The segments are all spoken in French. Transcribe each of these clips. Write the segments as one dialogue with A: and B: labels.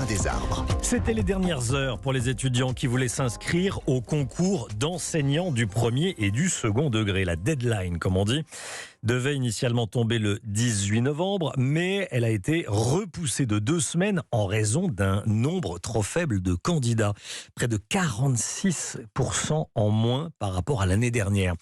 A: chemin des arbres.
B: C'était les dernières heures pour les étudiants qui voulaient s'inscrire au concours d'enseignants du premier et du second degré. La deadline, comme on dit, devait initialement tomber le 18 novembre, mais elle a été repoussée de 2 semaines en raison d'un nombre trop faible de candidats. Près de 46% en moins par rapport à l'année dernière.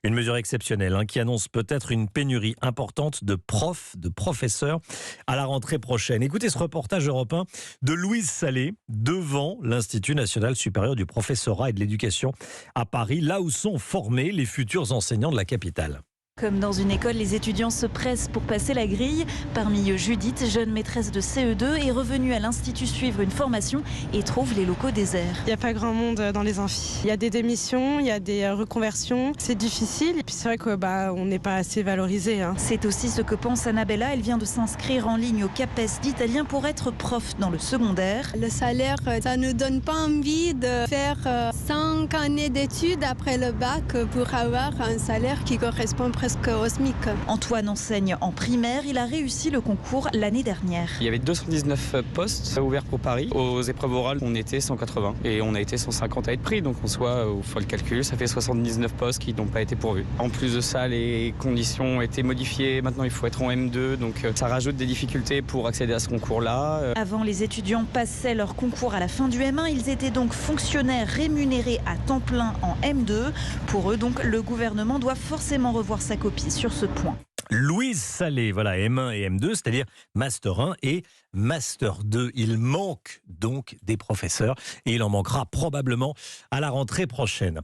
B: Une mesure exceptionnelle qui annonce peut-être une pénurie importante de profs, de professeurs à la rentrée prochaine. Écoutez ce reportage européen de Louise Salé devant l'Institut national supérieur du professorat et de l'éducation à Paris, là où sont formés les futurs enseignants de la capitale.
C: Comme dans une école, les étudiants se pressent pour passer la grille. Parmi eux, Judith, jeune maîtresse de CE2, est revenue à l'Institut suivre une formation et trouve les locaux déserts.
D: Il n'y a pas grand monde dans les amphis. Il y a des démissions, il y a des reconversions. C'est difficile et puis c'est vrai qu'on n'est pas assez valorisé.
C: C'est aussi ce que pense Annabella. Elle vient de s'inscrire en ligne au CAPES d'italien pour être prof dans le secondaire.
E: Le salaire, ça ne donne pas envie de faire 5 années d'études après le bac pour avoir un salaire qui correspond presque au SMIC.
C: Antoine enseigne en primaire. Il a réussi le concours l'année dernière.
F: Il y avait 219 postes ouverts pour Paris. Aux épreuves orales, on était 180 et on a été 150 à être pris. Donc en soi, il faut le calcul, ça fait 79 postes qui n'ont pas été pourvus. En plus de ça, les conditions ont été modifiées. Maintenant, il faut être en M2. Donc ça rajoute des difficultés pour accéder à ce concours-là.
C: Avant, les étudiants passaient leur concours à la fin du M1. Ils étaient donc fonctionnaires rémunérés à temps plein en M2. Pour eux, donc, le gouvernement doit forcément revoir sa copie sur ce point.
B: Louise Salé, voilà, M1 et M2, c'est-à-dire Master 1 et Master 2. Il manque donc des professeurs et il en manquera probablement à la rentrée prochaine.